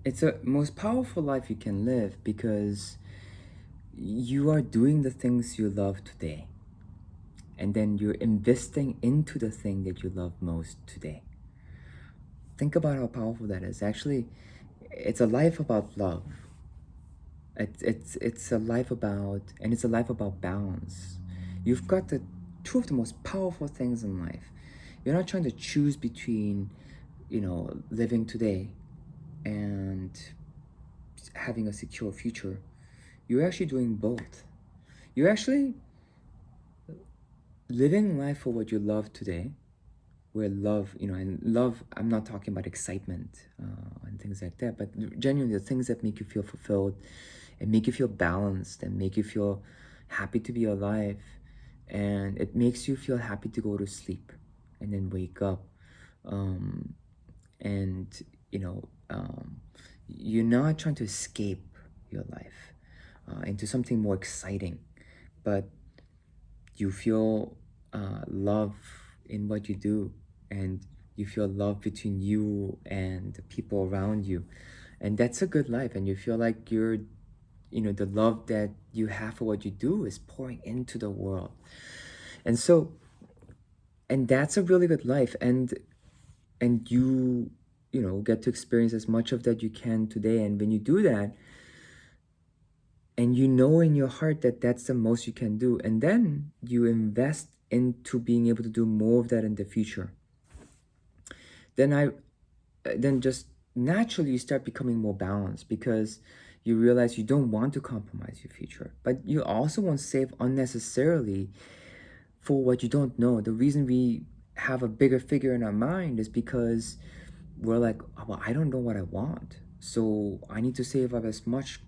It's a most powerful life you can live because you are doing the things you love today, and then you're investing into the thing that you love most today. Think about how powerful that is. Actually, it's a life about love. It's a life about, and it's a life about balance. You've got the two of the most powerful things in life. You're not trying to choose between, living today and having a secure future. You're actually doing both. You're actually living life for what you love today, where love, and love, I'm not talking about excitement and things like that, but genuinely the things that make you feel fulfilled and make you feel balanced and make you feel happy to be alive. And it makes you feel happy to go to sleep and then wake up. Um, and, you know, um, you're not trying to escape your life into something more exciting, but you feel love in what you do, and you feel love between you and the people around you, and that's a good life. And you feel like the love that you have for what you do is pouring into the world. And so, and that's a really good life. And you get to experience as much of that you can today. And when you do that, and you know in your heart that that's the most you can do, and then you invest into being able to do more of that in the future, then just naturally you start becoming more balanced, because you realize you don't want to compromise your future, but you also won't save unnecessarily for what you don't know. The reason we have a bigger figure in our mind is because we're like, "Oh, well, I don't know what I want, so I need to save up as much.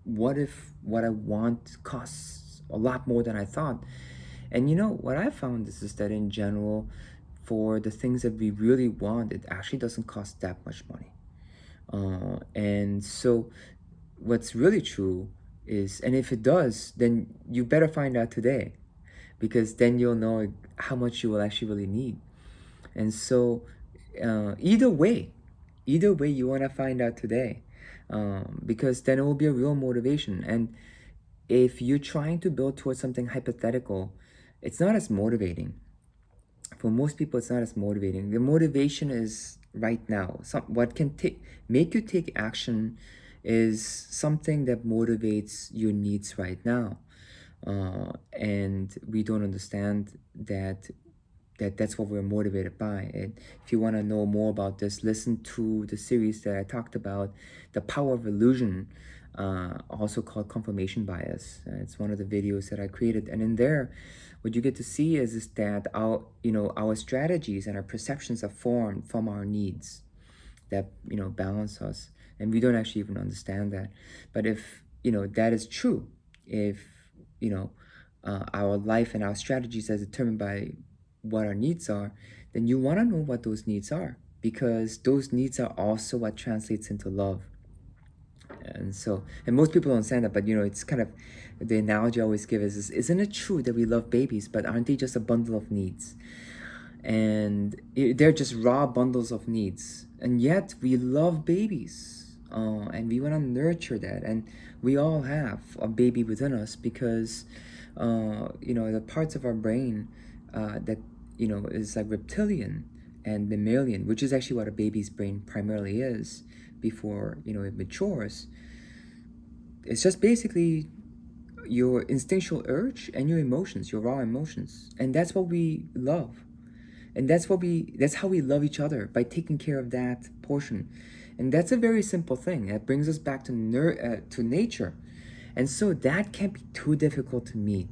What if what I want costs a lot more than I thought?" And what I found is that in general, for the things that we really want, it actually doesn't cost that much money. And so what's really true is, and if it does, then you better find out today, because then you'll know how much you will actually really need. And so either way, you want to find out today, because then it will be a real motivation. And if you're trying to build towards something hypothetical, it's not as motivating. For most people, it's not as motivating. The motivation is right now. What can make you take action is something that motivates your needs right now. And we don't understand that's what we're motivated by. And if you want to know more about this, listen to the series that I talked about, The Power of Illusion, also called Confirmation Bias. It's one of the videos that I created. And in there, what you get to see is that our strategies and our perceptions are formed from our needs that balance us, and we don't actually even understand that. But if that is true, if you know our life and our strategies are determined by what our needs are, then you want to know what those needs are, because those needs are also what translates into love. And so, and most people don't understand that, but it's kind of the analogy I always give is, isn't it true that we love babies, but aren't they just a bundle of needs? And they're just raw bundles of needs, and yet we love babies, and we want to nurture that. And we all have a baby within us, because the parts of our brain that is like reptilian and mammalian, which is actually what a baby's brain primarily is before it matures. It's just basically your instinctual urge and your emotions, your raw emotions, and that's what we love. And that's how we love each other, by taking care of that portion. And that's a very simple thing that brings us back to nature. And so that can't be too difficult to meet.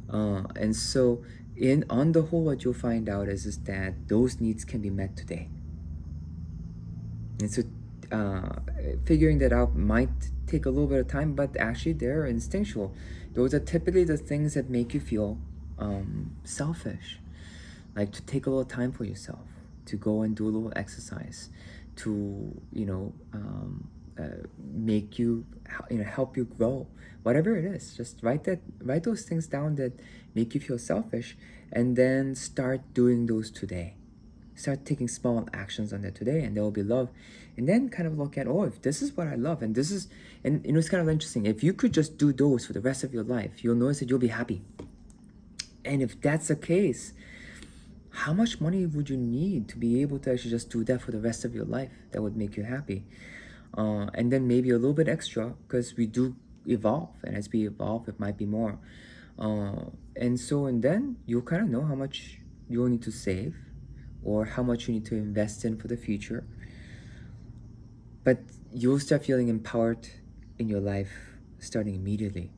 And so in on the whole, what you'll find out is that those needs can be met today. And so uh, figuring that out might take a little bit of time, but actually they're instinctual. Those are typically the things that make you feel selfish, like to take a little time for yourself, to go and do a little exercise, to make help you grow, whatever it is. Just write those things down that make you feel selfish, and then start doing those today. Start taking small actions on that today, and there will be love. And then kind of look at, oh, if this is what I love, and this is, and it's kind of interesting. If you could just do those for the rest of your life, you'll notice that you'll be happy. And if that's the case, how much money would you need to be able to actually just do that for the rest of your life that would make you happy? And then maybe a little bit extra, because we do evolve, and as we evolve it might be more. And then you'll kind of know how much you'll need to save or how much you need to invest in for the future. But you'll start feeling empowered in your life starting immediately.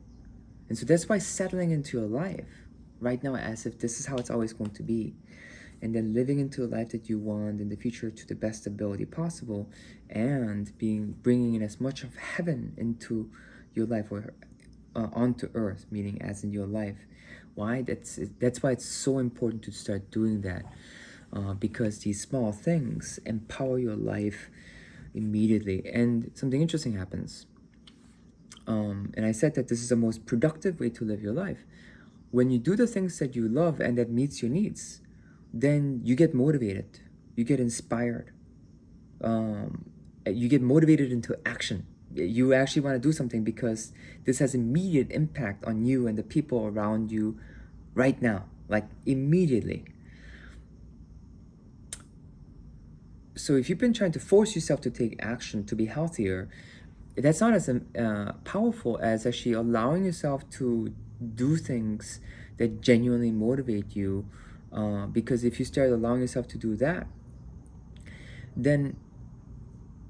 And so that's why settling into your life right now as if this is how it's always going to be, and then living into a life that you want in the future to the best ability possible, and bringing in as much of heaven into your life, or onto earth, meaning as in your life. Why? That's why it's so important to start doing that, because these small things empower your life immediately, and something interesting happens. And I said that this is the most productive way to live your life. When you do the things that you love and that meets your needs, then you get motivated, you get inspired, you get motivated into action. You actually want to do something because this has immediate impact on you and the people around you right now, like immediately. So if you've been trying to force yourself to take action to be healthier, that's not as powerful as actually allowing yourself to do things that genuinely motivate you. Because if you start allowing yourself to do that, then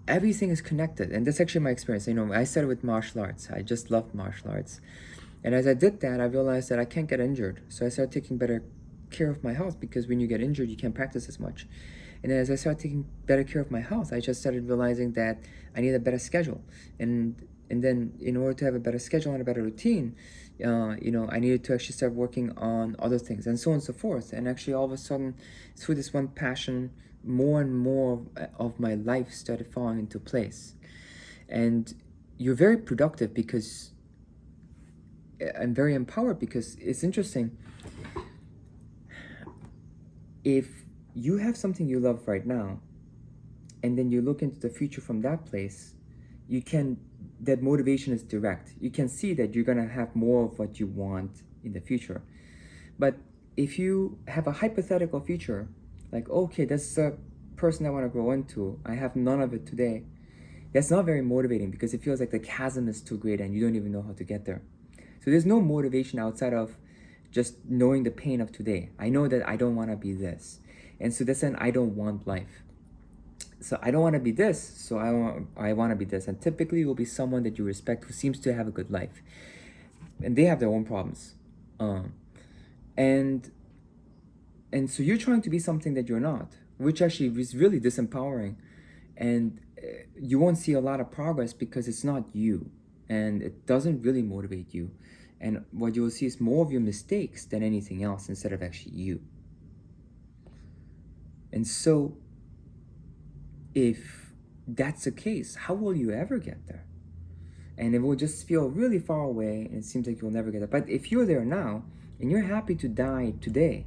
everything is connected. And that's actually my experience. I started with martial arts. I just loved martial arts. And as I did that, I realized that I can't get injured. So I started taking better care of my health, because when you get injured, you can't practice as much. And then as I started taking better care of my health, I just started realizing that I need a better schedule. And then in order to have a better schedule and a better routine, I needed to actually start working on other things, and so on and so forth. And actually all of a sudden, through this one passion, more and more of my life started falling into place. And you're very productive because I'm very empowered, because it's interesting. If you have something you love right now, and then you look into the future from that place, that motivation is direct. You can see that you're gonna have more of what you want in the future. But if you have a hypothetical future, like, okay, that's a person I want to grow into, I have none of it today, that's not very motivating, because it feels like the chasm is too great and you don't even know how to get there. So there's no motivation outside of just knowing the pain of today. I know that I don't want to be this. And so that's an I don't want life. So I don't want to be this, so I want to be this. And typically it will be someone that you respect who seems to have a good life. And they have their own problems. And so you're trying to be something that you're not, which actually is really disempowering. And you won't see a lot of progress because it's not you, and it doesn't really motivate you. And what you will see is more of your mistakes than anything else, instead of actually you. And so if that's the case, how will you ever get there? And it will just feel really far away, and it seems like you'll never get there. But if you're there now, and you're happy to die today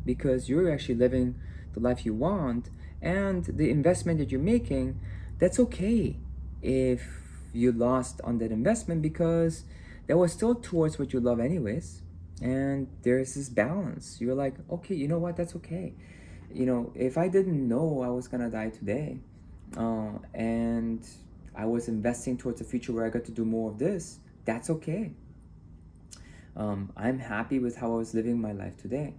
because you're actually living the life you want, and the investment that you're making, that's okay if you lost on that investment, because that was still towards what you love anyways. And there's this balance. You're like, okay, you know what, that's okay. If I didn't know I was gonna die today, and I was investing towards a future where I got to do more of this, that's okay. I'm happy with how I was living my life today.